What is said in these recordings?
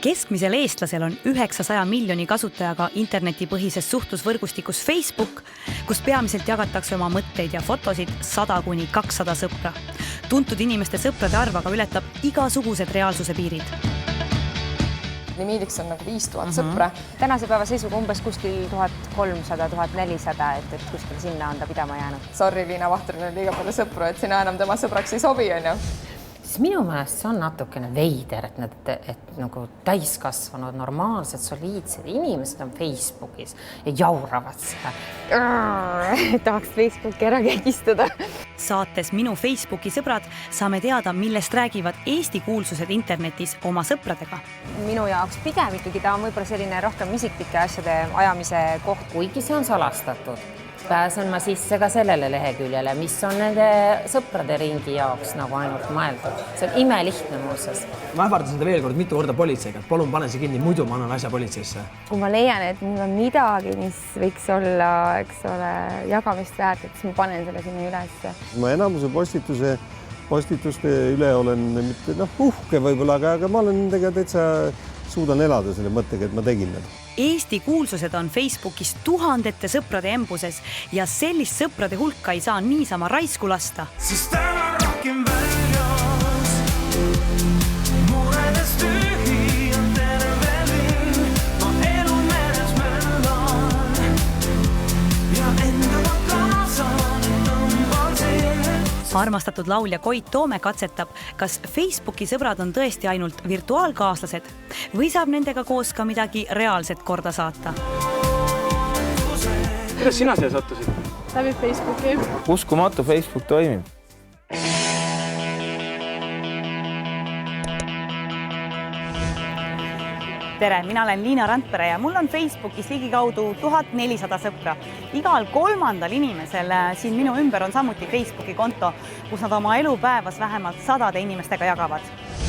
Keskmisel eestlasel on 900 miljoni kasutajaga internetipõhises suhtlusvõrgustikus Facebook, kus peamiselt jagatakse oma mõtteid ja fotosid 100–200 sõpra. Tuntud inimeste sõprade arv aga ületab igasugused reaalsuse piirid. Limiidiks on nagu 5000 sõpra. Tänase päeva seisuga umbes kuskil 1300–1400, et kuskil sinna on ta pidama jäänud. Sorry, Liina Vahtril on liiga palju sõpru, et sina enam tema sõbraks ei sobi, on ju? Siis minu meelest see on natukene veider, et nagu täiskasvanud, normaalsed, soliidsed inimesed on Facebookis ja jauravad seda. Tahaks Facebooki ära kägistada. Saates Minu Facebooki sõbrad saame teada, millest räägivad Eesti kuulsused internetis oma sõpradega. Minu jaoks pigem ikkagi ta on võib-olla selline rohkem isiklike asjade ajamise koht. Kuigi see on salastatud. Pääsen ma sisse ka sellele leheküljele, mis on nende sõprade ringi jaoks nagu ainult mõeldud. See on imelihtne muuses. Ma ähvardan seda veel kord mitu korda politseiga, et palun pane see kinni, muidu ma annan asja politseisse. Kui ma leian, et mul on midagi, mis võiks olla, eks ole, jagamist väärt, et siis ma panen selle sinna üles. Ma enamuse postituste üle olen mitte uhke võib-olla, aga ma olen nendega täitsa suudan elada selle mõttega, et ma tegin need. Eesti kuulsused on Facebookis tuhandete sõprade embuses ja sellist sõprade hulka ei saa niisama raisku lasta. Sest täna rohkem väljas, muredest tühi on terve linn, ma elu meres möllan ja endaga kaasan tõmban siin. Armastatud laulja Koit Toome katsetab, kas Facebooki sõbrad on tõesti ainult virtuaalkaaslased või saab nendega koos ka midagi reaalset korda saata. Kuidas sina siia sattusid? Läbi Facebooki. Uskumatu, Facebook toimib. Tere, mina olen Liina Randpere ja mul on Facebookis ligikaudu 1400 sõpra. Igal kolmandal inimesel siin minu ümber on samuti Facebooki konto, kus nad oma elupäevas vähemalt 100 inimestega jagavad.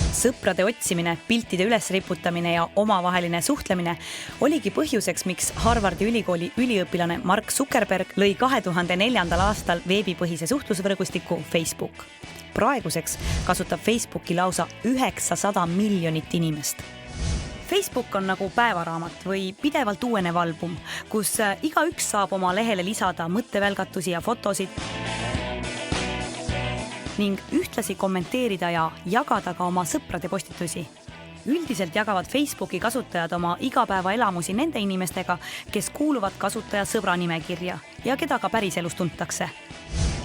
Sõprade otsimine, piltide ülesriputamine ja omavaheline suhtlemine oligi põhjuseks, miks Harvardi ülikooli üliõpilane Mark Zuckerberg lõi 2004. aastal veebipõhise suhtlusvõrgustiku Facebook. Praeguseks kasutab Facebooki lausa 900 miljonit inimest. Facebook on nagu päevaraamat või pidevalt uuenev album, kus igaüks saab oma lehele lisada mõttevälgatusi ja fotosid ning ühtlasi kommenteerida ja jagada ka oma sõprade postitusi. Üldiselt jagavad Facebooki kasutajad oma igapäevaelamusi nende inimestega, kes kuuluvad kasutaja sõbranimekirja ja keda ka päriselus tuntakse.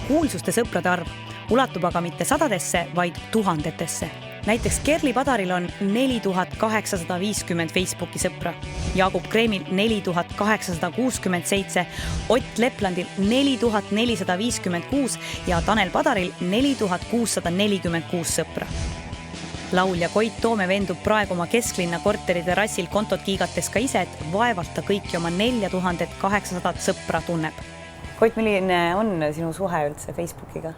Kuulsuste sõprade arv ulatub aga mitte sadadesse, vaid tuhandetesse. Näiteks Kerli Padaril on 4850 Facebooki sõpra, Jaagup Kreemil 4867, Ott Leplandil 4456 ja Tanel Padaril 4646 sõpra. Laulja Koit Toome vendub praegu oma kesklinna korteri terrassil kontot kiigates ka ise, et vaevalt ta kõiki oma 4800 sõpra tunneb. Koit, milline on sinu suhe üldse Facebookiga?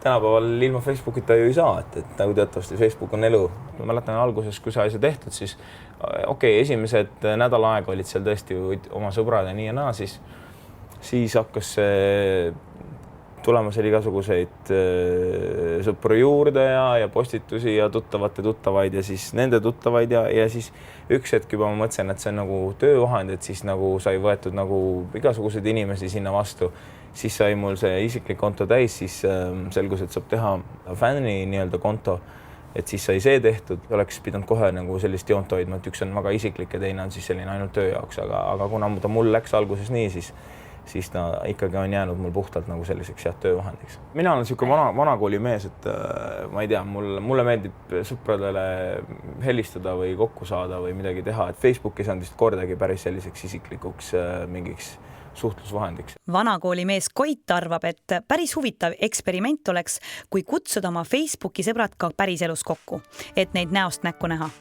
Tänapäeval ilma Facebookita ju ei saa, et nagu teatavasti Facebook on elu. Ma mäletan alguses, kui sai see tehtud, siis esimesed nädal aega olid seal tõesti oma sõbrad ja nii ja naa, siis hakkas tulema seal igasuguseid sõpru juurde ja postitusi ja tuttavaid ja siis nende tuttavaid ja siis üks hetk juba ma mõtlesin, et see on nagu töövahend, et siis nagu sai võetud nagu igasuguseid inimesi sinna vastu. Siis sai mul see isiklik konto täis, siis selgus, et saab teha fänni nii-öelda konto, et siis sai see tehtud. Oleks pidanud kohe nagu sellist joont hoidma, et üks on väga isiklik ja teine on siis selline ainult töö jaoks, aga kuna ta mul läks alguses nii, siis ta ikkagi on jäänud mul puhtalt nagu selliseks töövahendiks. Mina olen siuke vanakooli mees, et ma ei tea, mulle meeldib sõpradele helistada või kokku saada või midagi teha, et Facebookis on vist kordagi päris selliseks isiklikuks mingiks suhtlusvahendiks. Vanakooli mees Koit arvab, et päris huvitav eksperiment oleks, kui kutsuda oma Facebooki sõbrad ka päriselus kokku, et neid näost näkku näha.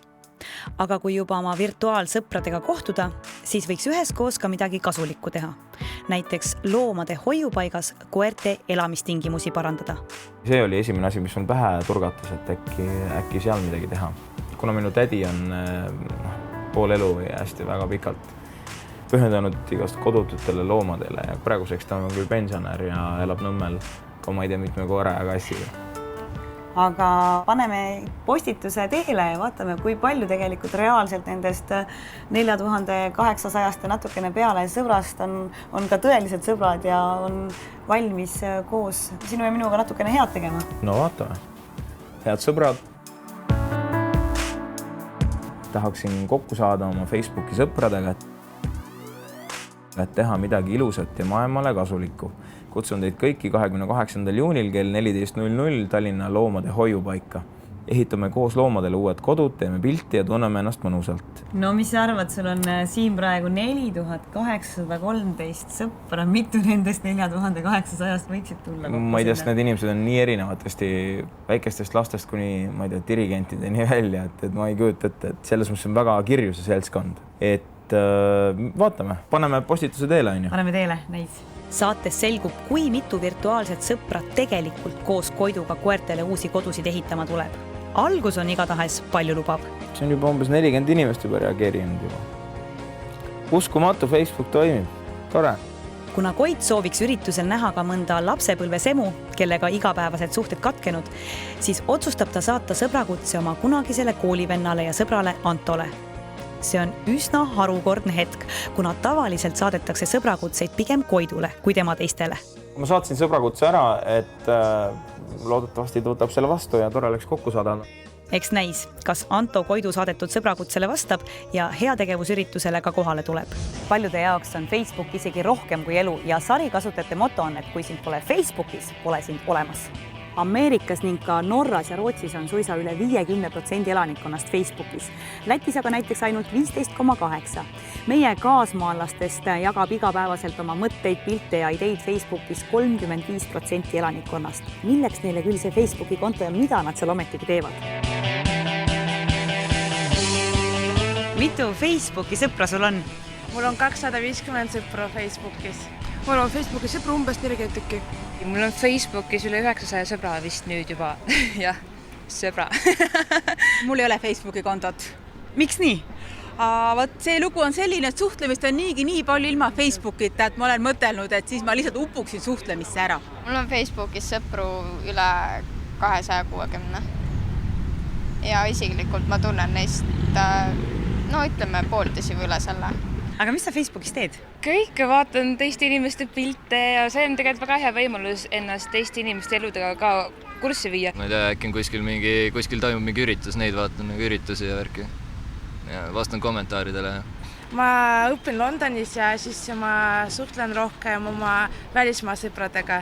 Aga kui juba oma virtuaalsõpradega kohtuda, siis võiks üheskoos ka midagi kasulikku teha. Näiteks loomade hoiupaigas koerte elamistingimusi parandada. See oli esimene asi, mis on pähe turgatas, et äkki seal midagi teha. Kuna minu tädi on pool elu või hästi väga pikalt pühendanud igast kodututele loomadele ja praeguseks ta on küll pensionär ja elab Nõmmel ka ma ei tea mitme koera ja kassiga. aga paneme postituse teele ja vaatame, kui palju tegelikult reaalselt nendest 4800 ja natukene peale sõbrast on ka tõelised sõbrad ja on valmis koos sinu ja minuga natukene head tegema. No vaatame. Head sõbrad. Tahaksin kokku saada oma Facebooki sõpradega, et teha midagi ilusat ja maailmale kasulikku. Kutsun teid kõiki 28. juunil kell 14.00 Tallinna loomade hoiupaika. Ehitame koos loomadele uued kodud, teeme pilti ja tunneme ennast mõnusalt. No mis sa arvad, sul on siin praegu 4813 sõpra, mitu nendest 4800 võiksid tulla? Ma ei tea, sest need inimesed on nii erinevad, tõesti väikestest lastest kuni, ma ei tea, dirigentideni välja, et ma ei kujuta ette, et selles mõttes on väga kirju see seltskond. Et vaatame, paneme postituse teele, on ju? Paneme teele, näis. Saates selgub, kui mitu virtuaalset sõpra tegelikult koos Koiduga koertele uusi kodusid ehitama tuleb. Algus on igatahes palju lubab. See on juba umbes 40 inimest juba reageerinud juba. Uskumatu, Facebook toimib. Tore. Kuna Koit sooviks üritusel näha ka mõnda lapsepõlvesemu, kellega igapäevased suhted katkenud, siis otsustab ta saata sõbrakutse oma kunagisele koolivennale ja sõbrale Antole. See on üsna harukordne hetk, kuna tavaliselt saadetakse sõbrakutseid pigem Koidule kui tema teistele. Ma saatsin sõbrakutse ära, et loodetavasti ta võtab selle vastu ja tore oleks kokku saada. Eks näis, kas Anto Koidu saadetud sõbrakutsele vastab ja heategevusüritusele ka kohale tuleb. Paljude jaoks on Facebook isegi rohkem kui elu ja sarikasutajate moto on, et kui sind pole Facebookis, pole sind olemas. Ameerikas ning ka Norras ja Rootsis on suisa üle 50% elanikkonnast Facebookis. Lätis aga näiteks ainult 15,8%. Meie kaasmaalastest jagab igapäevaselt oma mõtteid, pilte ja ideid Facebookis 35% elanikkonnast. Milleks neile küll see Facebooki konto ja mida nad seal ometigi teevad? Mitu Facebooki sõpra sul on? Mul on 250 sõpra Facebookis. Mul on Facebookis sõpra umbes 40 tükki. Mul on Facebookis üle 900 sõbra vist nüüd juba. Jah, sõbra. Mul ei ole Facebooki kontot. Miks nii? Võt see lugu on selline, et suhtlemist on nii palju ilma Facebookita, et ma olen mõtelnud, et siis ma lihtsalt upuksin suhtlemisse ära. Mul on Facebookis sõpru üle 260. Ja isiklikult ma tunnen neist, no ütleme, pooltesi või üle selle. Aga mis sa Facebookis teed? Kõike vaatan teiste inimeste pilte ja see on tegelikult väga hea võimalus ennast teiste inimeste eludega ka kurssi viia. Ma ei tea, äkki on kuskil toimub mingi üritus, neid vaatan nagu üritusi ja värki. Ja vastan kommentaaridele. Ma õpin Londonis ja siis ma suhtlen rohkem oma välismaa sõpradega.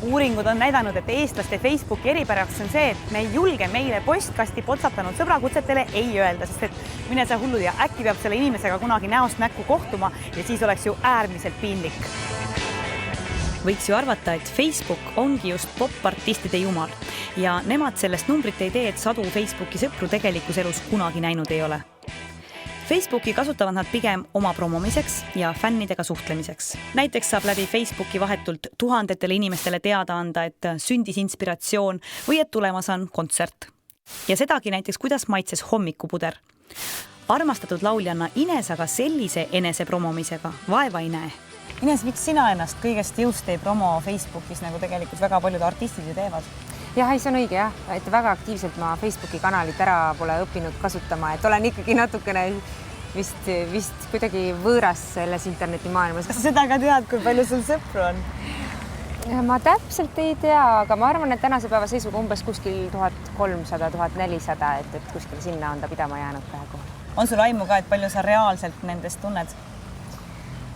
Uuringud on näidanud, et eestlaste Facebooki eripäraks on see, et me ei julge meile postkasti potsatanud sõbrakutsetele ei öelda, sest et mine sa hullud ja äkki peab selle inimesega kunagi näost näkku kohtuma ja siis oleks ju äärmiselt piinlik. Võiks ju arvata, et Facebook ongi just popartistide jumal ja nemad sellest numbrit ei tee, et sadu Facebooki sõpru tegelikus elus kunagi näinud ei ole. Facebooki kasutavad nad pigem oma promomiseks ja fännidega suhtlemiseks. Näiteks saab läbi Facebooki vahetult tuhandetele inimestele teada anda, et sündis inspiratsioon või et tulemas on kontsert. Ja sedagi näiteks, kuidas maitses hommikupuder. Armastatud lauljanna Ines aga sellise enese promomisega vaeva ei näe. Ines, miks sina ennast kõigest jõust ei promo Facebookis, nagu tegelikult väga paljud artistid ju teevad? Jah, see on õige jah, et väga aktiivselt ma Facebooki kanalit ära pole õppinud kasutama, et olen ikkagi natukene vist kuidagi võõras selles internetimaailmas. Kas sa seda ka tead, kui palju sul sõpru on? Ma täpselt ei tea, aga ma arvan, et tänase päeva seisuga umbes kuskil 1300-1400, et kuskil sinna on ta pidama jäänud praegu. On sul aimu ka, et palju sa reaalselt nendest tunned?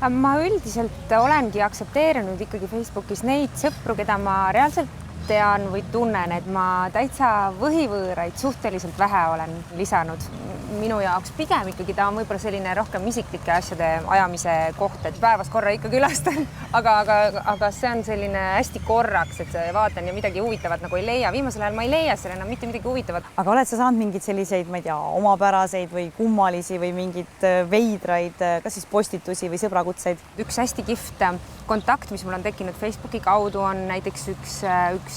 Ma üldiselt olengi aktsepteerinud ikkagi Facebookis neid sõpru, keda ma reaalselt tean või tunnen, et ma täitsa võhivõõraid suhteliselt vähe olen lisanud. Minu jaoks pigem ikkagi ta on võib-olla selline rohkem isiklike asjade ajamise koht, et päevas korra ikka külastan, aga see on selline hästi korraks, et vaatan ja midagi huvitavat nagu ei leia. Viimasel ajal ma ei leia seal enam mitte midagi huvitavat. Aga oled sa saanud mingeid selliseid, ma ei tea, omapäraseid või kummalisi või mingid veidraid, kas siis postitusi või sõbrakutseid? Üks hästi kihvt kontakt, mis mul on tekkinud Facebooki kaudu, on näiteks üks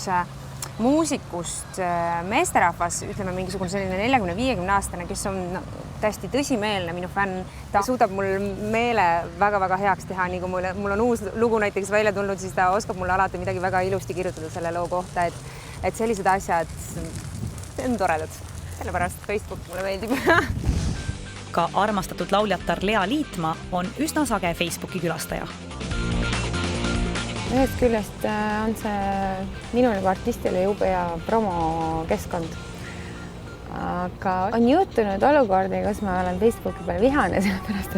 muusikust meesterahvas, ütleme mingisugune selline 40-50 aastane, kes on täiesti tõsimeelne minu fänn. Ta suudab mul meele väga-väga heaks teha, nii kui mul on uus lugu näiteks välja tulnud, siis ta oskab mulle alati midagi väga ilusti kirjutada selle loo kohta, et et sellised asjad, see on toredad, sellepärast Facebook mulle meeldib. Ka armastatud lauljatar Lea Liitmaa on üsna sage Facebooki külastaja. Ühest küljest on see minule kui artistile jube ja promokeskkond. Aga on juhtunud olukordi, kus ma olen Facebooki peale vihane, sellepärast,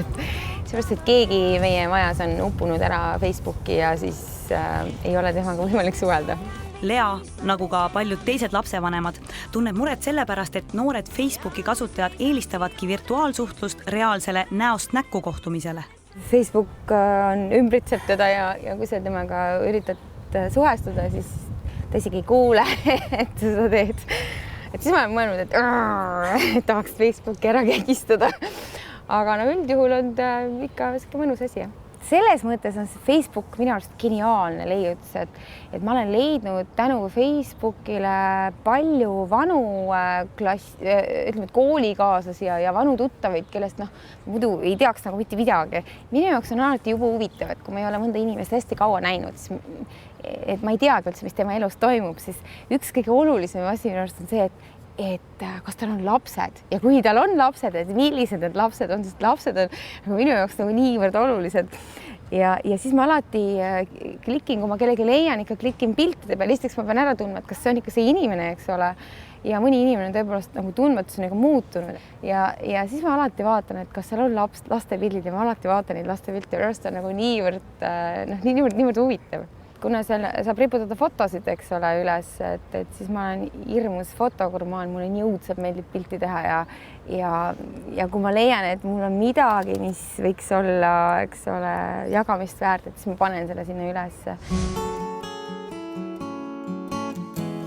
et keegi meie majas on uppunud ära Facebooki ja siis ei ole temaga võimalik suhelda. Lea, nagu ka paljud teised lapsevanemad, tunneb muret sellepärast, et noored Facebooki kasutajad eelistavadki virtuaalsuhtlust reaalsele näost näkku kohtumisele. Facebook on ümbritseb teda ja kui sa temaga üritad suhestuda, siis ta isegi ei kuule, et sa seda teed. Et siis ma olen mõelnud, et tahaks Facebooki ära kägistada. Aga üldjuhul on ta ikka mõnus asi. Selles mõttes on Facebook minu arust geniaalne leiutus, et ma olen leidnud tänu Facebookile palju vanu koolikaaslasi ja vanu tuttavaid, kellest muidu ei teaks nagu mitte midagi. Minu jaoks on alati juba huvitav, et kui ma ei ole mõnda inimest hästi kaua näinud, et ma ei teagi üldse, mis tema elus toimub, siis üks kõige olulisem asi minu arust on see, et kas tal on lapsed ja kui tal on lapsed, et millised need lapsed on, sest lapsed on minu jaoks nagu niivõrd olulised. Ja siis ma alati klikin, kui ma kellegi leian, ikka klikin piltide peal, esiteks ma pean ära tundma, et kas see on ikka see inimene, eks ole. Ja mõni inimene on tõepoolest nagu tundmatus on muutunud ja siis ma alati vaatan, et kas seal on laste pildid ja ma alati vaatan neid laste pilte, pärast on nagu niivõrd huvitav. Kuna seal saab riputada fotosid, eks ole, üles, et siis ma olen hirmus fotogurmaan, mulle nii õudselt meeldib pilti teha ja kui ma leian, et mul on midagi, mis võiks olla, eks ole, jagamist väärt, et siis ma panen selle sinna üles.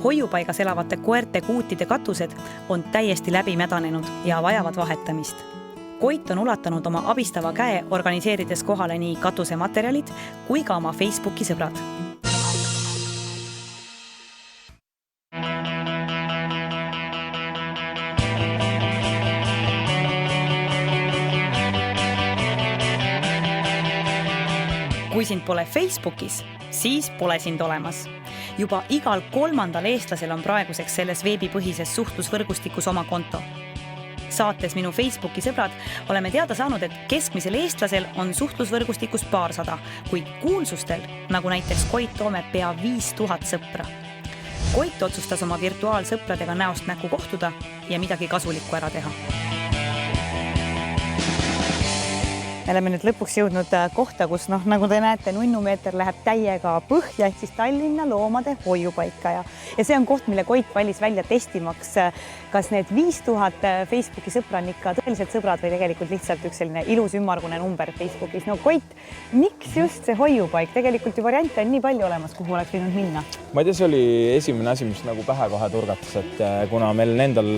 Hoiupaigas elavate koerte kuutide katused on täiesti läbi mädanenud ja vajavad vahetamist. Koit on ulatanud oma abistava käe, organiseerides kohale nii katusematerjalid kui ka oma Facebooki sõbrad. Kui sind pole Facebookis, siis pole sind olemas. Juba igal 3. eestlasel on praeguseks selles veebipõhises suhtlusvõrgustikus oma konto. Saates Minu Facebooki sõbrad oleme teada saanud, et keskmisel eestlasel on suhtlusvõrgustikus paarsada, kuid kuulsustel, nagu näiteks Koit Toome, pea 5000 sõpra. Koit otsustas oma virtuaalsõpradega näost näkku kohtuda ja midagi kasulikku ära teha. Me oleme nüüd lõpuks jõudnud kohta, kus nagu te näete, nunnumeeter läheb täiega põhja, ehk siis Tallinna loomade hoiupaika ja see on koht, mille Koit valis välja testimaks, kas need 5000 Facebooki sõpra on ikka tõelised sõbrad või tegelikult lihtsalt üks selline ilus ümmargune number Facebookis. No Koit, miks just see hoiupaik? Tegelikult ju variante on nii palju olemas, kuhu oleks võinud minna. Ma ei tea, see oli esimene asi, mis nagu pähe kohe turgatas, et kuna meil endal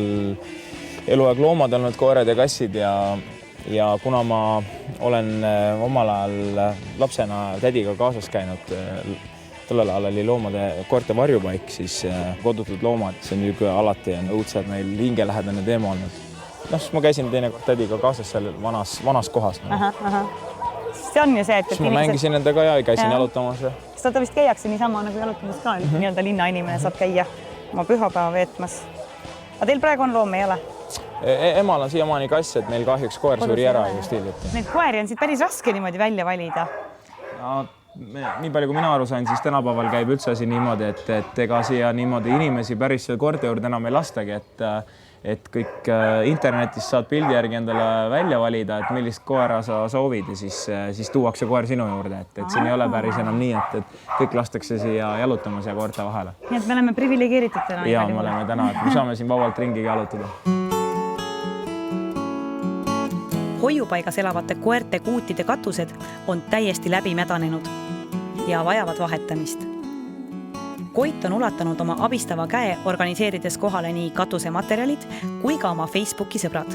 eluaeg loomad olnud koerad ja kassid ja kuna ma olen omal ajal lapsena tädiga kaasas käinud, tollel ajal oli loomade koerte varjupaik, siis kodutud loomad, see on ju alati on õudselt meil hingelähedane teema olnud. Siis ma käisin teinekord tädiga kaasas seal vanas kohas. See on ju see, et ma mängisin nendega ja käisin jalutamas. Seda vist käiakse niisama nagu jalutamas ka, nii-öelda linnainimene saab käia oma pühapäeva veetmas. Aga teil praegu on loom, ei ole? Emal on siiamaani kass, et meil kahjuks koer suri ära just hiljuti. Neid koeri on siit päris raske niimoodi välja valida. Nii palju, kui mina aru sain, siis tänapäeval käib üldse asi niimoodi, et ega siia niimoodi inimesi päris koerte juurde enam ei lastagi, et kõik internetis saad pildi järgi endale välja valida, et millist koera sa soovid ja siis tuuakse koer sinu juurde, et siin ei ole päris enam nii, et kõik lastakse siia jalutamas ja koerte vahele. Nii et me oleme privilegeeritud täna. Ja, me oleme täna, et me saame siin vabalt ringi jalutada. Hoiupaigas elavate koerte kuutide katused on täiesti läbi mädanenud ja vajavad vahetamist. Koit on ulatanud oma abistava käe, organiseerides kohale nii katusematerjalid kui ka oma Facebooki sõbrad.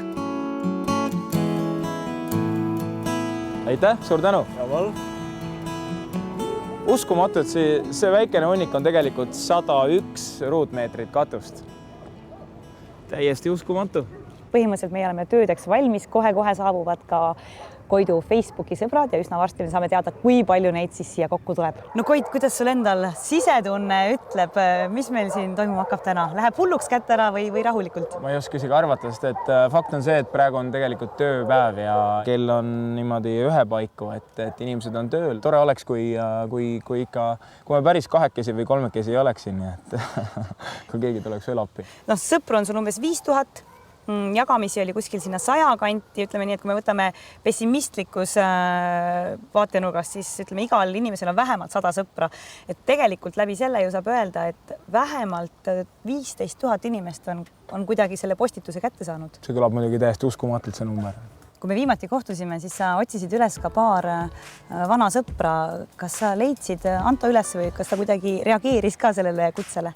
Aitäh, suur tänu! Uskumatu, et see väikene hunnik on tegelikult 101 ruutmeetrit katust. Täiesti uskumatu. Põhimõtteliselt me oleme töödeks valmis, kohe saabuvad ka Koidu Facebooki sõbrad ja üsna varsti me saame teada, kui palju neid siis siia kokku tuleb. No Koit, kuidas sul endal sisetunne ütleb, mis meil siin toimuma hakkab täna? Läheb hulluks kätte ära või rahulikult? Ma ei oska isegi arvata, sest et fakt on see, et praegu on tegelikult tööpäev ja kell on niimoodi ühe paiku, et inimesed on tööl. Tore oleks, kui me päris kahekesi või kolmekesi ei oleks siin, nii et kui keegi tuleks veel appi. No, sõpru on sul umbes 5000. Jagamisi oli kuskil sinna 100 kanti, ütleme nii, et kui me võtame pessimistlikus vaatenurgast, siis ütleme, igal inimesel on vähemalt 100 sõpra. Et tegelikult läbi selle ju saab öelda, et vähemalt 15 000 inimest on kuidagi selle postituse kätte saanud. See kõlab muidugi täiesti uskumatult see number. Kui me viimati kohtusime, siis sa otsisid üles ka paar vana sõpra. Kas sa leidsid Anto üles või kas ta kuidagi reageeris ka sellele kutsele?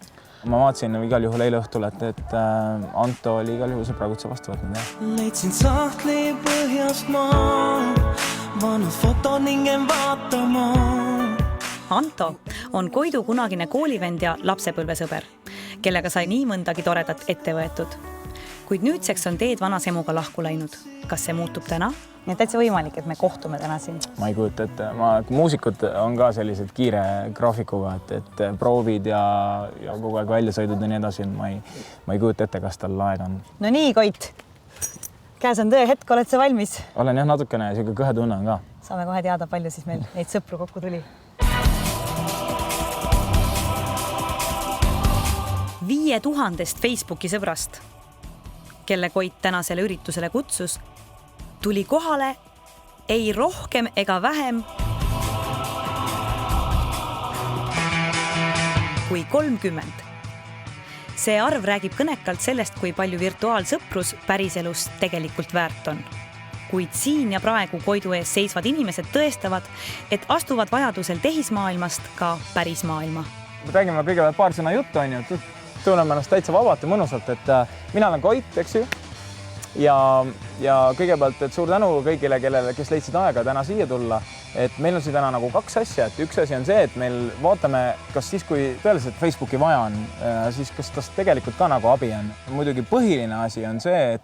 Ma vaatasin igal juhul eile õhtul, et Anto oli igal juhul sõbrakutse vastu võtnud. Leidsin sahtli põhjast maa, vanad foto ningen vaatama. Anto on Koidu kunagine koolivend ja lapsepõlvesõber, kellega sai nii mõndagi toredat ette võetud. Kuid nüüdseks on teed vanasemuga lahku läinud. Kas see muutub täna? Ja täitsa võimalik, et me kohtume täna siin. Ma ei kujuta, et muusikud on ka sellised kiire graafikuga, et proovid ja kogu aeg väljasõidud ja nii edasi. Ma ei kujuta ette, kas tal aega on. No nii, Koit. Käes on tõe hetk, oled sa valmis? Olen jah natukene, siuke kõhe tunne on ka. Saame kohe teada, palju siis meil neid sõpru kokku tuli. 5000 Facebooki sõbrast, kelle Koit tänasele üritusele kutsus, tuli kohale ei rohkem ega vähem kui 30. See arv räägib kõnekalt sellest, kui palju virtuaalsõprus päriselus tegelikult väärt on. Kuid siin ja praegu Koidu ees seisvad inimesed tõestavad, et astuvad vajadusel tehismaailmast ka pärismaailma. Räägime kõigepealt paar sõna juttu, on ju. Tunneme ennast täitsa vabalt ja mõnusalt, et mina olen Koit, eks ju. Ja kõigepealt, et suur tänu kõigile, kes leidsid aega täna siia tulla. Et meil on siin täna nagu kaks asja, et üks asi on see, et meil vaatame, kas siis, kui tõeliselt Facebooki vaja on, siis kas tast tegelikult ka nagu abi on. Muidugi põhiline asi on see,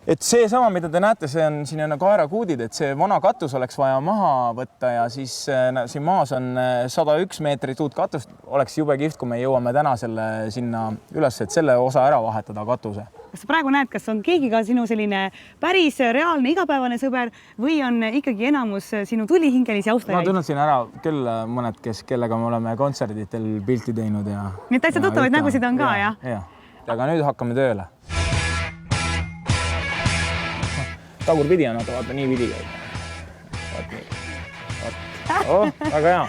et see sama, mida te näete, see on siin on kaerakuudid, et see vana katus oleks vaja maha võtta ja siis siin maas on 101 meetrit uut katust. Oleks jube kihvt, kui me jõuame täna sinna üles, et selle osa ära vahetada katuse. Kas sa praegu näed, kas on keegi ka sinu selline päris reaalne igapäevane sõber või on ikkagi enamus sinu tulihingelisi austajaid? Ma tunnen siin ära küll mõned, kellega me oleme kontserditel pilti teinud ja... Nii et täitsa tuttavaid nägusid on ka, jah? Jah. Aga nüüd hakkame tööle. Tagurpidi on, vaata nii pidi käib. Vaat nii. Oh, väga hea.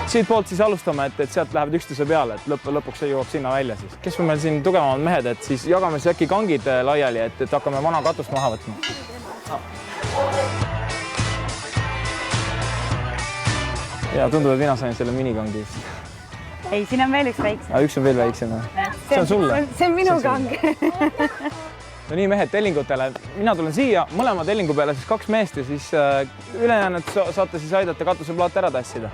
Siit poolt siis alustame, et sealt lähevad ükstuse peale, et lõpuks see jõuab sinna välja siis. Kes on meil siin tugevamad mehed, et siis jagame siis äkki kangid laiali, et hakkame vana katust maha võtma. Ja tundub, et mina sain selle minikangi. Ei, siin on veel üks väiksem. Üks on veel väiksem. See on sulle. See on minu kang. No nii, mehed tellingutele. Mina tulen siia, mõlema tellingu peale siis 2 meest ja siis ülejäänud saate siis aidata katuseplaat ära tassida.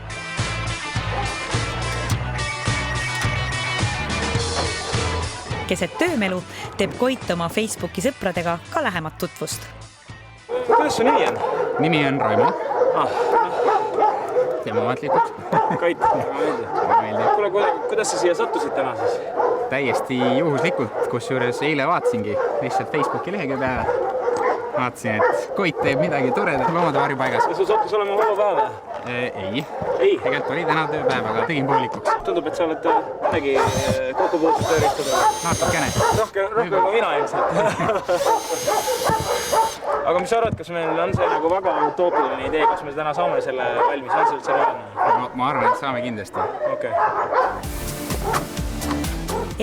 Keset töömelu teeb Koit oma Facebooki sõpradega ka lähemat tutvust. Kuidas su nimi on? Nimi on Raimo. Teemamatlikult. Koit, kuule, kuidas sa siia sattusid täna siis? Täiesti juhuslikult, kusjuures eile vaatasingi lihtsalt Facebooki lehekülje peale. Vaatasin, et Koit teeb midagi toredat loomade varjupaigas. Ja sul sattus olema vaba päev? Ei. Tegelikult oli täna tööpäev, aga tegin poolikuks. Tundub, et sa oled midagi kokkupuutud tööristuda? Natukene. Rohkem kui mina ilmselt. Aga mis sa arvad, kas meil on see nagu väga utoopiline idee, kas me täna saame selle valmis, on see üldse reaalne? Ma arvan, et saame kindlasti.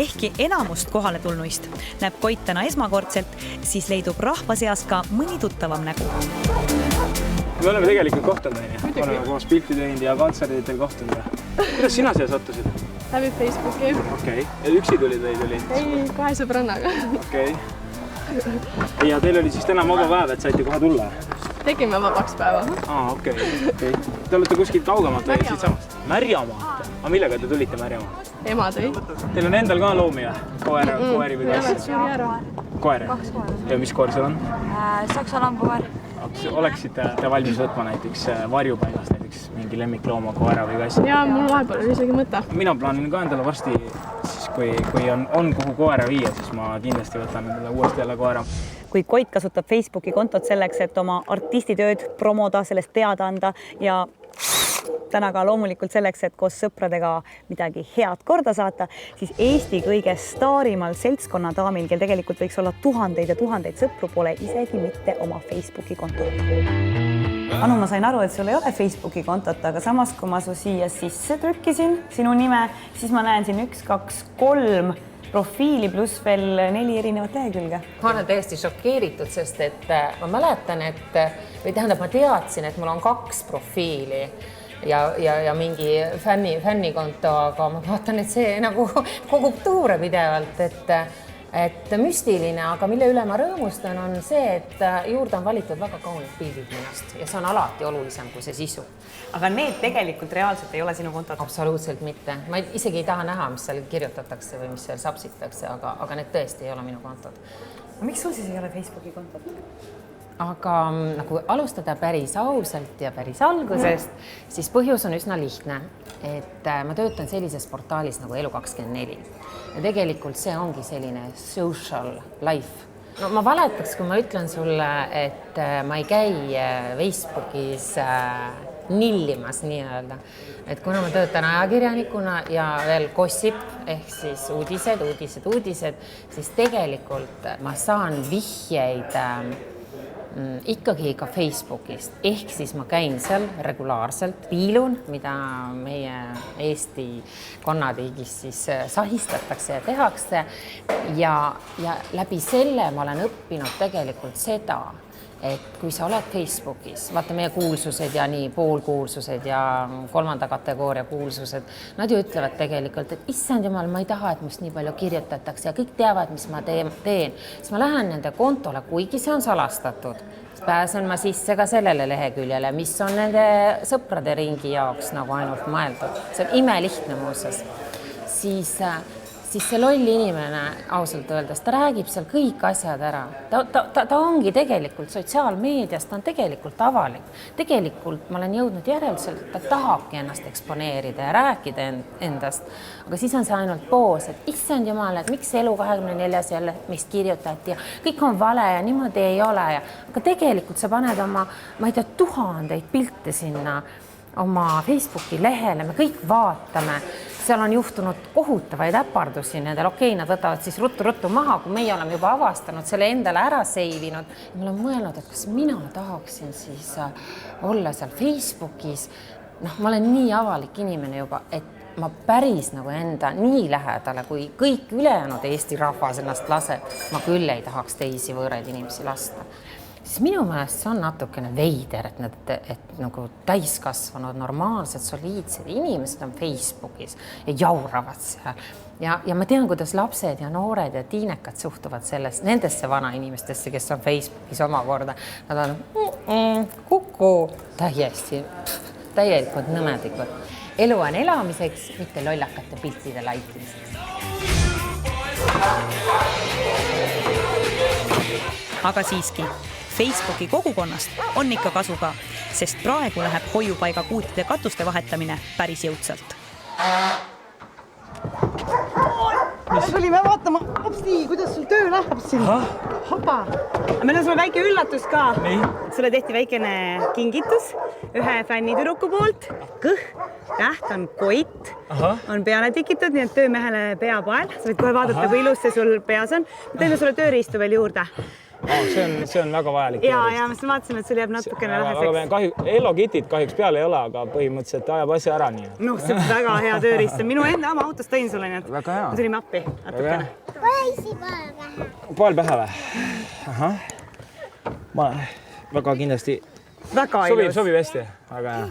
Ehkki enamust kohale tulnuist näeb Koit täna esmakordselt, siis leidub rahva seas ka mõni tuttavam nägu. Me oleme tegelikult kohtunud, oleme koos pilti teinud ja kontserditel kohtunud. Kuidas sina siia sattusid? Läbi Facebooki. Okei. Ja üksi tulid või tulid? Ei, 2 sõbrannaga. Okei. Ja teil oli siis täna vaba päev, et saite kohe tulla? tegime vabaks päeva. Okei. Te olete kuskilt kaugemalt või siit samast? Märjamaalt. Aga millega te tulite Märjamaalt? Ema tõi. Teil on endal ka loomi ja koeri või kas? Koer. Ja mis koer seal on? Saksa lambakoer. Oleksite te valmis võtma näiteks varjupaigas näiteks mingi lemmiklooma koera või kassi? Ja mul vahepeal oli isegi mõte. Mina plaanin ka endale varsti, siis kui on kuhu koera viia, siis ma kindlasti võtan endale uuesti jälle koera. Kui Koit kasutab Facebooki kontot selleks, et oma artistitööd promoda, sellest teada anda ja täna ka loomulikult selleks, et koos sõpradega midagi head korda saata, siis Eesti kõige staarimal seltskonnadaamil, kel tegelikult võiks olla tuhandeid ja tuhandeid sõpru, pole isegi mitte oma Facebooki kontot. Anu, ma sain aru, et sul ei ole Facebooki kontot, aga samas, kui ma su siia sisse trükkisin sinu nime, siis ma näen siin 1, 2, 3 profiili pluss veel 4 erinevat lehekülge. Ma olen täiesti šokeeritud, sest et ma mäletan, või tähendab, ma teadsin, et mul on 2 profiili ja mingi fännikonto, aga ma vaatan, et see nagu kogub tuure pidevalt, et müstiline, aga mille üle ma rõõmustan, on see, et juurde on valitud väga kaunid pildid minust ja see on alati olulisem kui see sisu. Aga need tegelikult reaalselt ei ole sinu kontod? Absoluutselt mitte. Ma isegi ei taha näha, mis seal kirjutatakse või mis seal sapsitakse, aga need tõesti ei ole minu kontod. Miks sul siis ei ole Facebooki kontot? Aga nagu alustada päris ausalt ja päris algusest, siis põhjus on üsna lihtne, et ma töötan sellises portaalis nagu Elu24 ja tegelikult see ongi selline social life. No, ma valetaks, kui ma ütlen sulle, et ma ei käi Facebookis nillimas nii-öelda, et kuna ma töötan ajakirjanikuna ja veel gossip ehk siis uudised, siis tegelikult ma saan vihjeid ikkagi ka Facebookist, ehk siis ma käin seal regulaarselt, piilun, mida meie Eesti konnatiigis siis sahistatakse ja tehakse ja läbi selle ma olen õppinud tegelikult seda, et kui sa oled Facebookis, vaata meie kuulsused ja nii poolkuulsused ja 3. kategooria kuulsused, nad ju ütlevad tegelikult, et issand jumal, ma ei taha, et must nii palju kirjutatakse ja kõik teavad, mis ma teen. Siis ma lähen nende kontole, kuigi see on salastatud. Pääsen ma sisse ka sellele leheküljele, mis on nende sõprade ringi jaoks nagu ainult mõeldud. See on imelihtne muuseas. Siis see lolli inimene, ausalt öeldes, ta räägib seal kõik asjad ära. Ta ongi tegelikult sotsiaalmeedias, ta on tegelikult avalik. Tegelikult ma olen jõudnud järeldusele, et ta tahabki ennast eksponeerida ja rääkida endast. Aga siis on see ainult poos, et issand jumal, et miks Elu24 jälle meist kirjutati ja kõik on vale ja niimoodi ei ole. Aga tegelikult sa paned oma, ma ei tea, tuhandeid pilte sinna oma Facebooki lehele, me kõik vaatame. Seal on juhtunud kohutavaid äpardusi nendel, nad võtavad siis ruttu maha, kui meie oleme juba avastanud, selle endale ära seivinud. Ma olen mõelnud, et kas mina tahaksin siis olla seal Facebookis. Ma olen nii avalik inimene juba, et ma päris nagu enda nii lähedale, kui kõik ülejäänud Eesti rahvas ennast laseb, ma küll ei tahaks teisi võõraid inimesi lasta. Siis minu meelest see on natukene veider, et nagu täiskasvanud, normaalsed, soliidsed inimesed on Facebookis ja jauravad seal. Ja ma tean, kuidas lapsed ja noored ja tiinekad suhtuvad nendesse vanainimestesse, kes on Facebookis omakorda. Nad on kuku täielikult nõmedikud. Elu on elamiseks, mitte lollakate piltide laikimiseks. Aga siiski, Facebooki kogukonnast on ikka kasu ka, sest praegu läheb hoiupaiga kuutide katuste vahetamine päris jõudsalt. Me tulime vaatama, kuidas sul töö läheb siin. Hopa. Meil on sulle väike üllatus ka. Sulle tehti väikene kingitus ühe fännitüdruku poolt. Täht on Koit, on peale tikitud, nii et töömehele peapael. Sa võid kohe vaadata, kui ilus see sul peas on. Ma teeme sulle tööriistu veel juurde. See on väga vajalik. Ja ma vaatasin, et sul jääb natukene väheseks. Hello Kittit kahjuks peale ei ole, aga põhimõtteliselt ajab asja ära nii. No, see on väga hea tööriist. Minu enda oma autos tõin sulle, nii et väga hea. Ma tulime appi natukene. Poel pähe või? Ma väga kindlasti väga ilus. Sobib hästi, väga hea.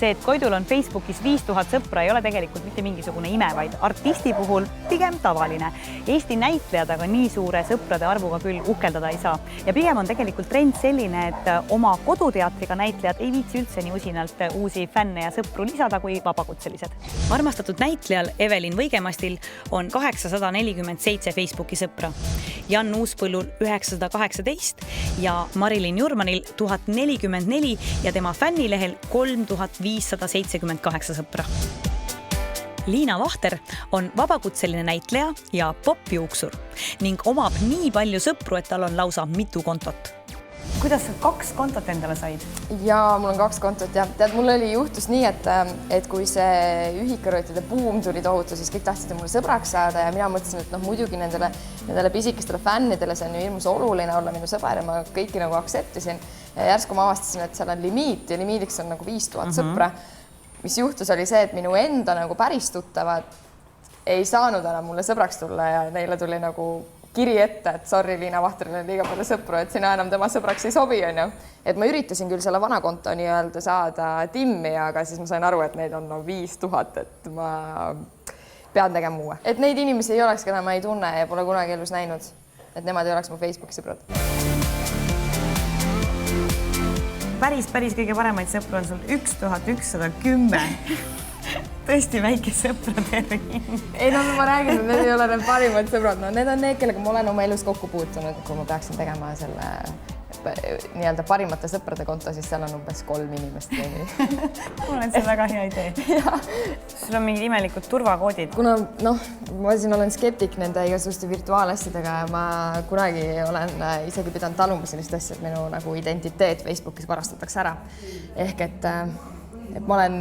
see, et Koidul on Facebookis 5000 sõpra, ei ole tegelikult mitte mingisugune ime, vaid artisti puhul pigem tavaline. Eesti näitlejad aga nii suure sõprade arvuga küll uhkeldada ei saa. Ja pigem on tegelikult trend selline, et oma koduteatriga näitlejad ei viitsi üldse nii usinalt uusi fänne ja sõpru lisada kui vabakutselised. Armastatud näitlejal Evelin Võigemastil on 847 Facebooki sõpra, Jan Uuspõllul 918 ja Marilyn Jurmanil 1044 ja tema fännilehel 3578 sõpra. Liina Vahter on vabakutseline näitleja ja popjuuksur ning omab nii palju sõpru, et tal on lausa mitu kontot. Kuidas sa 2 kontot endale said? Ja mul on 2 kontot ja tead, mul juhtus nii, et kui see ühikarotide buum tuli tohutu, siis kõik tahtsid mulle sõbraks saada ja mina mõtlesin, et muidugi nendele pisikestele fännidele see on ju ilmus oluline olla minu sõber ja ma kõiki nagu aktseptisin. Ja järsku ma avastasin, et seal on limiit ja limiidiks on nagu 5000 sõpra. Mis juhtus oli see, et minu enda nagu päris tuttavad ei saanud enam mulle sõbraks tulla ja neile tuli nagu kiri ette, et sorry, Liina Vahteril on liiga palju sõpru, et sina enam tema sõbraks ei sobi, on ju. Et ma üritasin küll selle vana konto nii-öelda saada timmi, aga siis ma sain aru, et neid on 5000, et ma pean tegema uue. Et neid inimesi ei oleks, keda ma ei tunne ja pole kunagi elus näinud, et nemad ei oleks mu Facebooki sõbrad. Päris kõige paremaid sõpru on sul 1110. Tõesti väike sõprade ring. Ei, ma räägin, et need ei ole need parimad sõbrad. Need on need, kellega ma olen oma elus kokku puutunud. Kui ma peaksin tegema selle nii-öelda parimate sõprade konto, siis seal on umbes 3 inimest. Mul on see väga hea idee. Sul on mingid imelikud turvakoodid. Kuna ma siin olen skeptik nende igasuguste virtuaalasjadega ja ma kunagi olen isegi pidanud taluma sellist asja, et minu nagu identiteet Facebookis varastatakse ära. Ehk et ma olen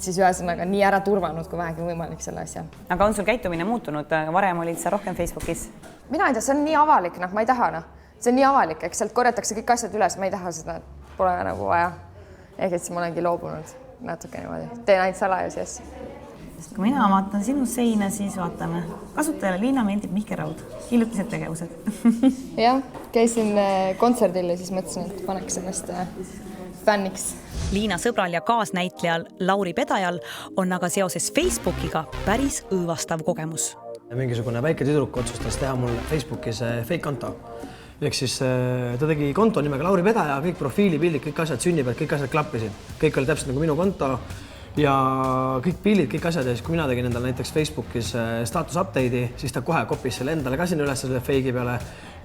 siis ühesõnaga nii ära turvanud, kui vähegi võimalik selle asja. Aga on sul käitumine muutunud? Varem olid sa rohkem Facebookis? Mina ei tea, see on nii avalik, ma ei taha. See on nii avalik, eks sealt korjatakse kõik asjad üles, ma ei taha seda, pole nagu vaja. Ehk et siis ma olengi loobunud natuke niimoodi. Teen ainult salajusi asju. Kui mina vaatan sinu seina, siis vaatame. Kasutajale Liina meeldib Mihkel Raud. Hiljutised tegevused. Jah, käisin kontserdil ja siis mõtlesin, et paneks ennast fänniks. Liina sõbral ja kaasnäitlejal Lauri Pedajal on aga seoses Facebookiga päris õõvastav kogemus. Mingisugune väike tüdruk otsustas teha mul Facebookis fake konto. Ehk siis ta tegi konto nimega Lauri Pedaja, kõik profiilipildid, kõik asjad sünnipäevad, kõik asjad klappisid. Kõik oli täpselt nagu minu konto ja kõik pildid, kõik asjad. Ja siis kui mina tegin endale näiteks Facebookis status update'i, siis ta kohe kopis selle endale ka sinna üles selle fake'i peale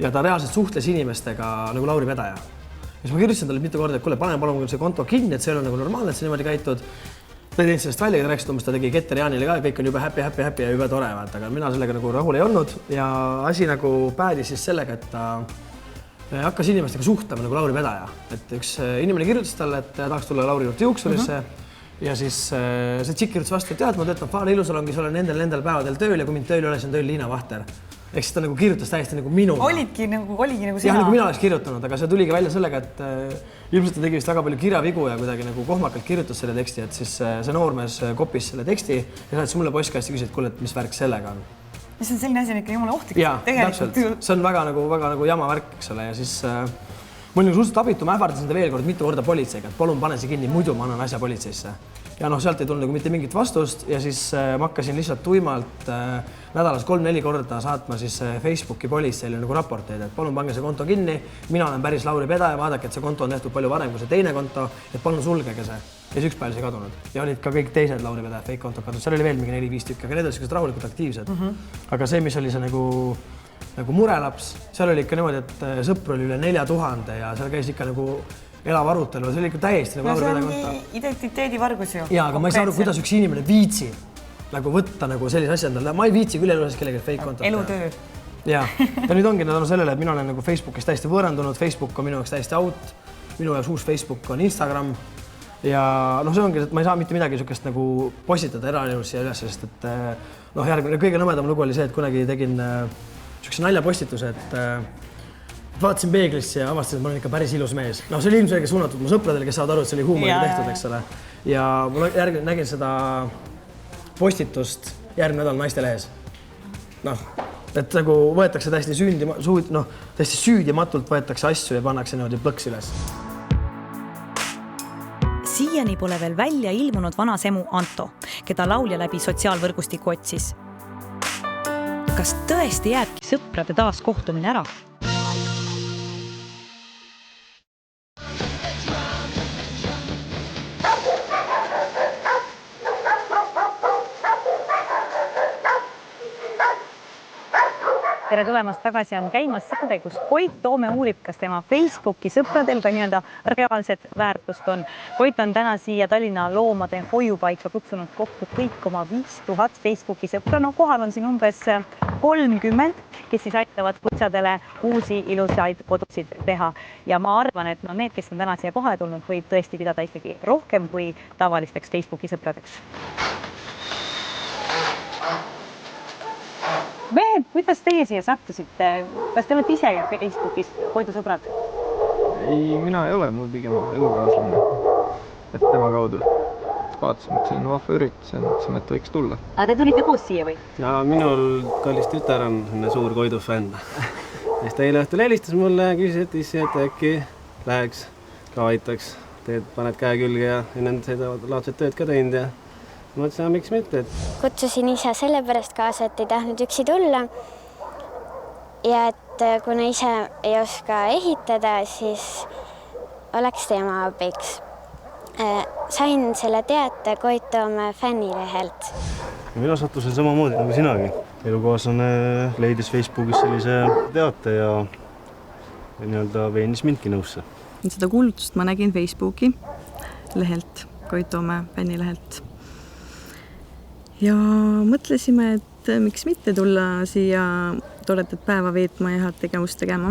ja ta reaalselt suhtles inimestega nagu Lauri Pedaja. Ja siis ma kirjutasin talle mitu korda, et kuule, pane palun see konto kinni, et see ei ole nagu normaalne, et see niimoodi käitud. Ta ei teinud sellest välja, ta rääkis, et ta tegi Keter Jaanile ka, kõik on juba happy ja juba tore, aga mina sellega nagu rahul ei olnud ja asi nagu päädis siis sellega, et ta hakkas inimestega suhtlema nagu Lauri Pedaja. Et üks inimene kirjutas talle, et tahaks tulla Lauri juurde juuksurisse ja siis see tšikk kirjutas vastu, et ma töötan Faale ilusalongis, olen nendel päevadel tööl ja kui mind tööl ei ole, siis on tööl Liina Vahter. Ehk siis ta nagu kirjutas täiesti nagu minu. Oligi nagu sina. Jah, nagu mina oleks kirjutanud, aga see tuligi välja sellega, et ilmselt ta tegi vist väga palju kirjavigu ja kuidagi nagu kohmakalt kirjutas selle teksti, et siis see noormees kopis selle teksti ja saatis mulle postkasti küsis, et kuule, mis värk sellega on. Mis on selline asi on ikka jumala ohtlik. Jaa, täpselt. See on väga nagu jama värk, eks ole, ja siis mul nagu suhteliselt abitu, ma ähvardasin ta veel kord mitu korda politseiga, et palun pane see kinni, muidu ma annan asja politseisse. Ja sealt ei tulnud nagu mitte mingit vastust ja siis ma hakkasin lihtsalt tuimalt nädalas 3-4 korda saatma siis Facebooki politseile nagu raporteid, et palun pange see konto kinni, mina olen päris Lauri Pedaja, vaadake, et see konto on tehtud palju varem kui see teine konto, et palun sulgege see. Ja siis üks päev see kadunud. Ja olid ka kõik teised Lauri Pedaja fake kontod kadunud, seal oli veel mingi 4-5 tükki, aga need olid sellised rahulikult aktiivsed. Aga see, mis oli see nagu murelaps, seal oli ikka niimoodi, et sõpru oli üle 4000 ja seal käis ikka nagu elav arutelu, see oli ikka täiesti nagu Lauri Pedaja konto. See ongi identiteedivargus ju. Jaa, aga ma ei saa aru, kuidas üks inimene viitsib nagu võtta nagu sellise asja endale. Ma ei viitsi küll elus kellegi fake kontot. Elutöö. Jaa, ja nüüd ongi tänu sellele, et mina olen nagu Facebookis täiesti võõrandunud, Facebook on minu jaoks täiesti out, minu jaoks uus Facebook on Instagram ja see ongi, et ma ei saa mitte midagi niisugust nagu postitada eraelus siia üles, sest et järgmine kõige nõmedam lugu oli see, et kunagi tegin niisuguse naljapostituse, et vaatasin peeglisse ja avastasin, et ma olen ikka päris ilus mees. See oli ilmselge suunatud mu sõpradele, kes saavad aru, et see oli huumoriga tehtud, eks ole. Ja ma nägin seda postitust järgmine nädal Naistelehes. Et nagu võetakse täiesti süüdimatult võetakse asju ja pannakse niimoodi plõks üles. siiani pole veel välja ilmunud vana semu Anto, keda laulja läbi sotsiaalvõrgustiku otsis. Kas tõesti jääbki sõprade taas kohtumine ära? Tere tulemast tagasi on käimas saade, kus Koit Toome uurib, kas tema Facebooki sõpradel ka nii-öelda reaalset väärtust on. Koit on täna siia Tallinna loomade hoiupaika kutsunud kokku kõik oma 5000 Facebooki sõpra. No kohal on siin umbes 30, kes siis aitavad kutsadele uusi ilusaid kodusid teha. Ja ma arvan, et need, kes on täna siia kohale tulnud, võib tõesti pidada ikkagi rohkem kui tavalisteks Facebooki sõpradeks. Mehed, kuidas teie siia sattusite? Kas te olete ise Facebookis Koidu sõbrad? Ei, mina ei ole, mul pigem elukaaslane. Et tema kaudu. Vaatasime, et see on vahva üritus ja mõtlesime, et võiks tulla. Aga te tulite koos siia või? Ja minul kallis tütar on suur Koidu fänn. Ja ta eile õhtul helistas mulle ja küsis, et äkki läheks, ka aitaks. Teed paned käe külge ja enne seda laadset tööd ka teinud ja mõtlesin, miks mitte. Kutsusin isa sellepärast kaasa, et ei tahtnud üksi tulla. Ja et kuna ise ei oska ehitada, siis oleks tema abiks. Sain selle teate Koit Toome fännilehelt. Mina sattusin samamoodi nagu sinagi. Elukaaslane leidis Facebookis sellise teate ja nii-öelda veenis mindki nõusse. Seda kuulutust ma nägin Facebooki lehelt, Koit Toome fännilehelt. Ja mõtlesime, et miks mitte tulla siia toredat päeva veetma ja head tegevust tegema.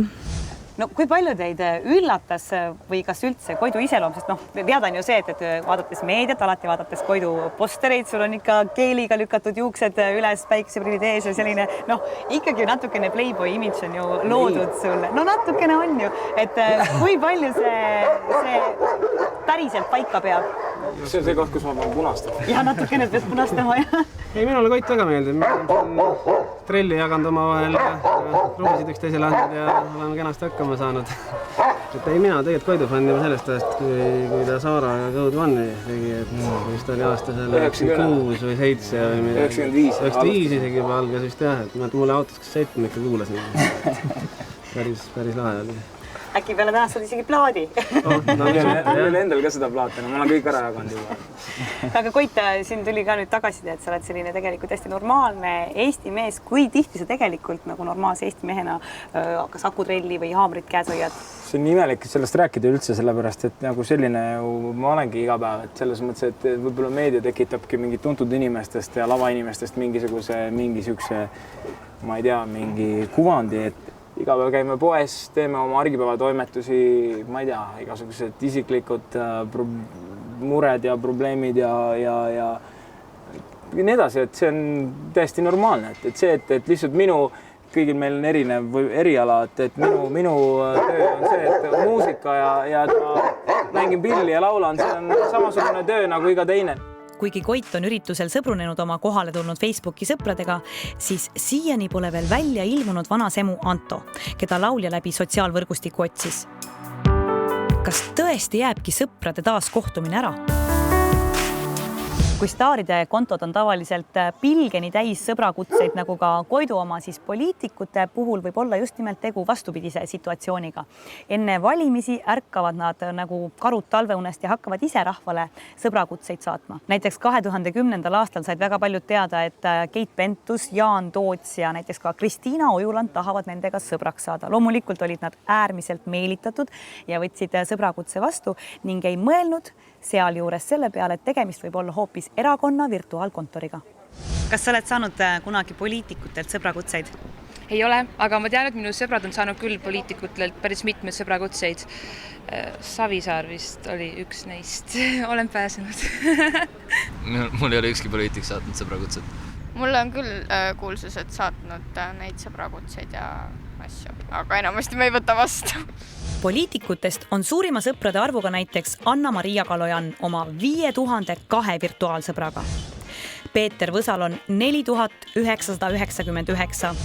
No kui palju teid üllatas või kas üldse Koidu iseloom, sest teada on ju see, et vaadates meediat, alati vaadates Koidu postereid, sul on ikka keeliga lükatud juuksed üles, päikeseprillid ees ja selline, ikkagi natukene Playboy imidž on ju loodud sulle. No natukene on ju, et kui palju see päriselt paika peab? See on see koht, kus ma pean punastama. Ja natukene pead punastama, jah. Ei, minule Koit väga meeldib. Trelli jaganud oma vahel ja ruumisid üksteisele andnud ja oleme kenasti hakkama saanud. Et ei, mina tegelikult Koidu fänn juba sellest ajast, kui ta Saaraga Code One'i tegi, et vist oli aastasel 96 või 7 või midagi. 95 isegi juba algas vist jah, et mulle autos kas 7 ikka kuulasin. Päris lahe oli. Äkki peale tänast olid isegi plaadi. Meil endal ka seda plaati, ma olen kõik ära jaganud juba. Aga Koit, siin tuli ka nüüd tagasida, et sa oled selline tegelikult hästi normaalne Eesti mees. Kui tihti sa tegelikult nagu normaalse Eesti mehena kas akutrelli või haamrit käes hoiad? See on imelik sellest rääkida üldse, sellepärast, et nagu selline ma olengi iga päev, et selles mõttes, et võib-olla meedia tekitabki mingid tuntud inimestest ja lavainimestest mingi sükse, ma ei tea, mingi kuvandi, et iga päev käime poes, teeme oma argipäevatoimetusi, ma ei tea, igasugused isiklikud mured ja probleemid ja nii edasi, et see on täiesti normaalne, et see, et lihtsalt kõigil meil on erinev eriala, et minu töö on see, et muusika ja et ma mängin pilli ja laulan, see on samasugune töö nagu iga teine. Kuigi Koit on üritusel sõbrunenud oma kohale tulnud Facebooki sõpradega, siis siiani pole veel välja ilmunud vana semu Anto, keda laulja läbi sotsiaalvõrgustiku otsis. Kas tõesti jääbki sõprade taas kohtumine ära? Kui staaride kontod on tavaliselt pilgeni täis sõbrakutseid nagu ka Koidu oma, siis poliitikute puhul võib olla just nimelt tegu vastupidise situatsiooniga. Enne valimisi ärkavad nad nagu karud talveunest ja hakkavad ise rahvale sõbrakutseid saatma. Näiteks 2010. aastal said väga paljud teada, et Keit Pentus, Jaan Toots ja näiteks ka Kristiina Ojuland tahavad nendega sõbraks saada. Loomulikult olid nad äärmiselt meelitatud ja võtsid sõbrakutse vastu ning ei mõelnud sealjuures selle peale, et tegemist võib olla hoopis erakonna virtuaalkontoriga. Kas sa oled saanud kunagi poliitikutelt sõbrakutseid? Ei ole, aga ma tean, et minu sõbrad on saanud küll poliitikutelt päris mitmed sõbrakutseid. Savisaar vist oli üks neist. Olen pääsenud. Mul ei ole ükski poliitik saatnud sõbrakutset. Mulle on küll kuulsused saatnud neid sõbrakutseid ja asju, aga enamasti me ei võta vastu. Poliitikutest on suurima sõprade arvuga näiteks Anna-Maria Kalojan oma 5002 virtuaalsõbraga. Peeter Võsal on 4999,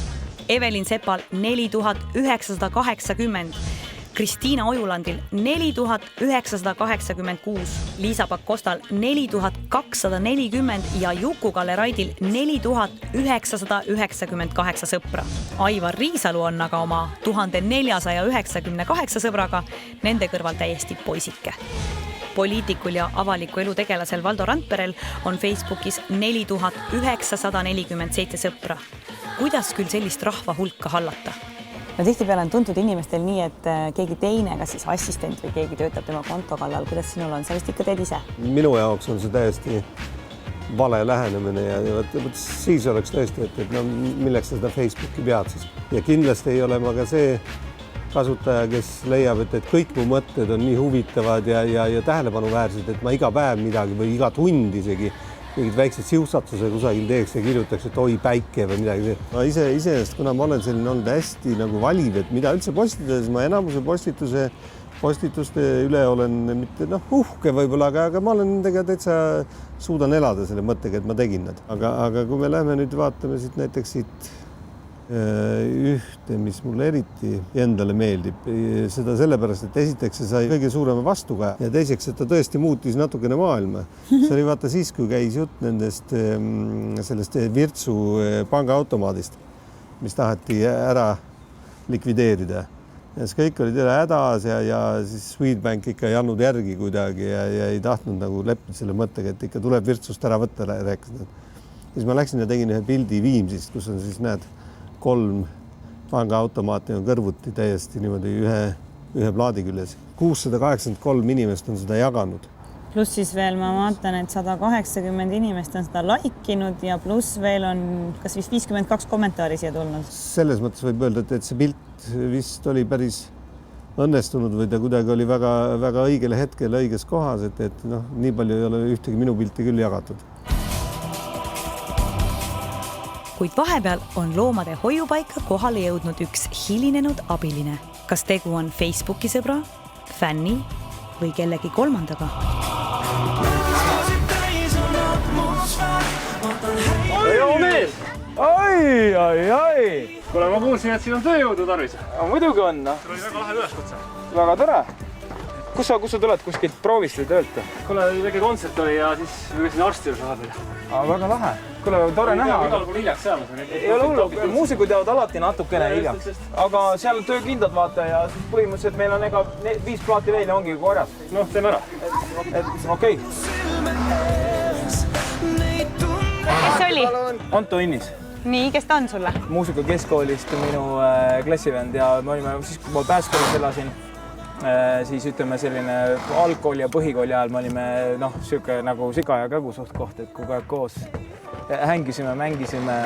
Evelin Sepal 4980, Kristiina Ojulandil 4986, Liisa Pakostal 4240 ja Juku-Kalle Raidil 4998 sõpra. Aivar Riisalu on aga oma 1498 sõbraga nende kõrval täiesti poisike. Poliitikul ja avaliku elu tegelasel Valdo Randperel on Facebookis 4947 sõpra. Kuidas küll sellist rahva hulka hallata? No tihtipeale on tuntud inimestel nii, et keegi teine, kas siis assistent või keegi töötab tema konto kallal. Kuidas sinul on? Sa vist ikka teed ise? Minu jaoks on see täiesti vale lähenemine ja siis oleks tõesti, et no, milleks sa seda Facebooki pead siis. Ja kindlasti ei ole ma ka see kasutaja, kes leiab, et kõik mu mõtted on nii huvitavad ja tähelepanuväärsed, et ma iga päev midagi või iga tund isegi mingid väiksed siustatuse kusagil teeks ja kirjutaks, et oi päike või midagi. Ma iseenesest, kuna ma olen selline olnud hästi nagu valiv, et mida üldse postitades, ma enamuse postituste üle olen mitte uhke võib-olla, aga ma olen nendega täitsa suudan elada selle mõttega, et ma tegin nad. Aga kui me lähme nüüd vaatame siit näiteks siit ühte, mis mulle eriti endale meeldib, seda sellepärast, et esiteks see sai kõige suurema vastukaja ja teiseks, et ta tõesti muutis natukene maailma. See oli vaata siis, kui käis jutt sellest Virtsu pangaautomaadist, mis taheti ära likvideerida. Ja siis kõik olid jälle hädas ja siis Swedbank ikka ei andnud järgi kuidagi ja ei tahtnud nagu leppida selle mõttega, et ikka tuleb Virtsust ära võtta, rääkisid. Siis ma läksin ja tegin ühe pildi Viimsist, kus on siis näed 3 pangaautomaati on kõrvuti täiesti niimoodi ühe plaadi küljes. 683 inimest on seda jaganud. Pluss siis veel ma vaatan, et 180 inimest on seda laikinud ja pluss veel on kas vist 52 kommentaari siia tulnud. Selles mõttes võib öelda, et see pilt vist oli päris õnnestunud või ta kuidagi oli väga õigel hetkel õiges kohas, et nii palju ei ole ühtegi minu pilti küll jagatud. Kuid vahepeal on loomade hoiupaika kohale jõudnud üks hilinenud abiline. Kas tegu on Facebooki sõbra, fänni või kellegi kolmandaga? Joo mees! Ai! Kuule, ma kuulsin, et siin on tööjõudu tarvis. Muidugi on. Sul oli väga lahe üleskutse. Väga tore. Kus sa tuled kuskilt proovist või töölt? Kuule, väike kontsert oli ja siis võisin arsti juurde vahepeal. Väga lahe. Kuule, tore näha. Igal pool hiljaks seal. Ei ole hullu. Muusikud jäävad alati natukene hiljaks. Aga seal töökindlad vaata ja põhimõtteliselt meil on 5 plaati veel ja ongi korjas. Noh, teeme ära. Okei. Kes see oli? Anto Innis. Nii, kes ta on sulle? Muusika keskkoolist minu klassivend ja me olime siis, kui ma pääskoolis elasin, siis ütleme selline algkooli ja põhikooli ajal me olime siuke nagu siga ja kägu suht koht, et kogu aeg koos hängisime, mängisime.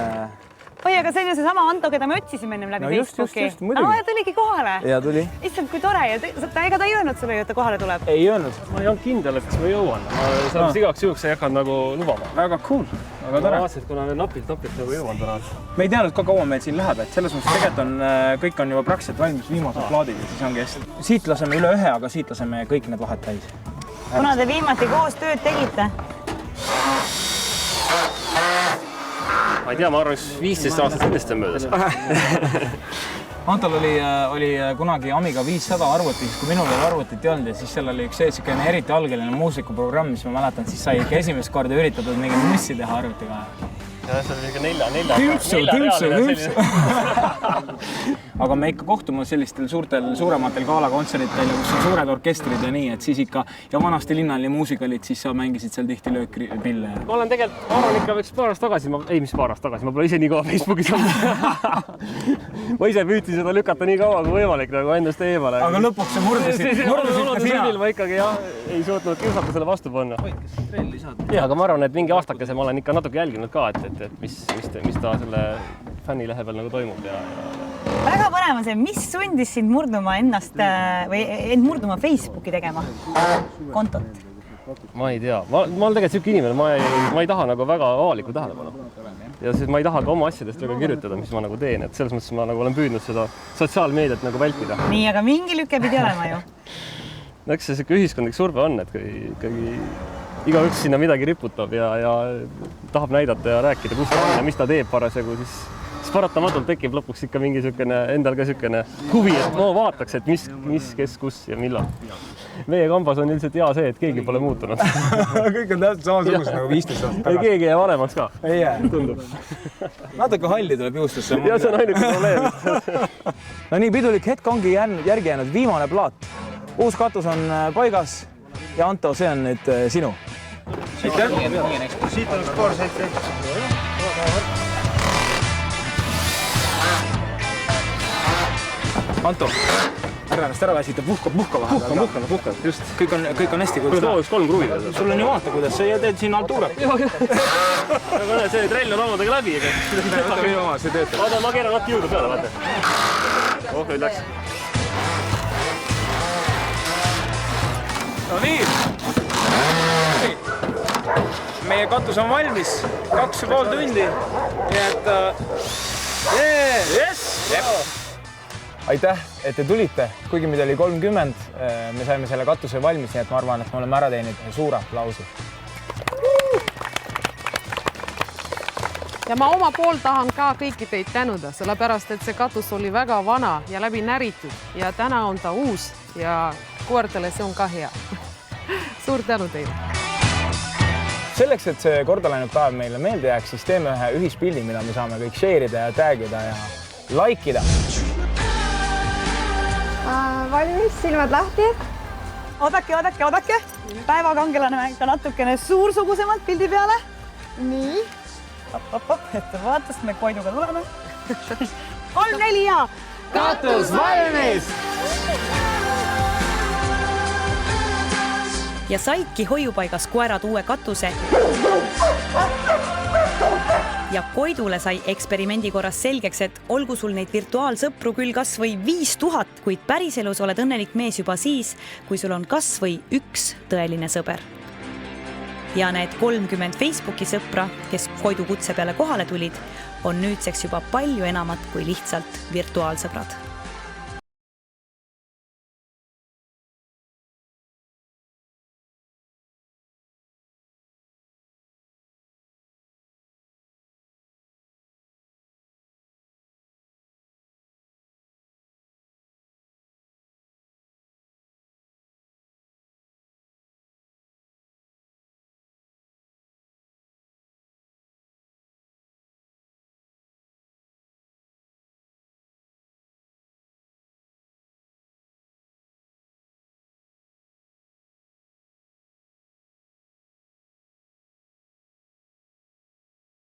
Oi, aga see on ju seesama Anto, keda me otsisime ennem läbi Facebooki. Just, muidugi. Ja tuligi kohale. Ja tuli. Issand, kui tore. Ja ega ta ei öelnud sulle, et ta kohale tuleb? Ei öelnud. Ma ei olnud kindel, et kas ma jõuan. Ma saab igaks juhuks ei hakanud nagu lubama. Väga cool. Väga tore. Ma vaatasin, et kuna veel napilt nagu jõuan täna. Me ei teadnud ka kaua meil siin läheb, et selles mõttes tegelikult on, kõik on juba praktiliselt valmis viimased plaadid ja siis ongi hästi. Siit laseme üle ühe, aga siit laseme kõik need vahed täis. Kuna te viimati koos tööd tegite? Ma ei tea, ma arvan, 15 aastat sellest on möödas. Antol oli kunagi Amiga 500 arvutis, kui minul veel arvutit ei olnud ja siis seal oli üks eriti algeline muusikuprogramm, mis ma mäletan, siis sai ikka esimest korda üritatud mingi mussi teha arvutiga. Ja see oli ikka 4. Aga me ikka kohtume sellistel suurematel galakontserditel, kus on suured orkestrid ja nii, et siis ikka ja vanasti linnali muusikalid, siis sa mängisid seal tihti löökpille. Ma olen tegelikult, ma arvan ikka võiks paar aastat tagasi, mis paar aastat tagasi, ma pole ise nii kaua Facebookis olnud. Ma ise püütin seda lükata nii kaua kui võimalik nagu endast eemale. Aga lõpuks see murdusid ka sina. Ma ikkagi ei suutnud kiusata selle vastu panna. Aga ma arvan, et mingi aastakese ma olen ikka natuke jälginud ka, et mis ta selle fännilehe peal nagu toimub ja väga põnev on see, mis sundis sind murduma ennast või murduma Facebooki tegema kontot? Ma ei tea, ma olen tegelikult siuke inimene, ma ei taha nagu väga avalikku tähelepanu. Ja siis ma ei taha ka oma asjadest väga kirjutada, mis ma nagu teen, et selles mõttes ma nagu olen püüdnud seda sotsiaalmeediat nagu vältida. Nii, aga mingi lüke pidi olema ju. No eks see siuke ühiskondlik surve on, et kui ikkagi igaüks sinna midagi riputab ja tahab näidata ja rääkida, kus ta on ja mis ta teeb parasjagu, siis siis paratamatult tekib lõpuks ikka mingi niisugune endal ka niisugune huvi, et no vaataks, et mis, kes, kus ja millal. Meie kambas on üldiselt hea see, et keegi pole muutunud. Kõik on täpselt samasugused nagu 15 aastat tagasi. Keegi jää vanemaks ka. Ei jää. Tundub. Natuke halli tuleb juustusse. Ja see on ainuke probleem. No nii, pidulik hetk ongi järgi jäänud viimane plaat. Uus katus on paigas ja Anto, see on nüüd sinu. Siit on üks paar senti. Anto, ära ennast ära väsita, puhka vahepeal. Puhka, just. Kõik on hästi. Kuule, too üks 3 kruvi. Sul on ju vaata, kuidas sa teed siin altuurat. Aga see trell on omadega läbi. Võta kõige oma, see töötab. Vaata, ma keeran natuke jõudu peale, vaata. Nüüd läks. No nii. Meie katus on valmis. 2,5 tundi. Nii et... Yes! Aitäh, et te tulite, kuigi meid oli 30, me saime selle katuse valmis, nii et ma arvan, et me oleme ära teinud suure aplausi. Ja ma oma pool tahan ka kõiki teid tänuda, sellepärast, et see katus oli väga vana ja läbi näritud ja täna on ta uus ja koertele see on ka hea. Suur tänu teile! Selleks, et see korda läinud päev meile meelde jääks, siis teeme ühe ühispildi, mida me saame kõik share'ida ja tagida ja likeida. Valmis, silmad lahti. Oodake. Päevakangelane ka natukene suursugusemalt pildi peale. Nii. Et vaatast me Koiduga tuleme. 3-4 ja... Katus valmis! Ja saidki hoiupaigas koerad uue katuse. Ja Koidule sai eksperimendi korras selgeks, et olgu sul neid virtuaalsõpru küll kas või 5000, kuid päriselus oled õnnelik mees juba siis, kui sul on kas või üks tõeline sõber. Ja need 30 Facebooki sõpra, kes Koidu kutse peale kohale tulid, on nüüdseks juba palju enamat kui lihtsalt virtuaalsõbrad.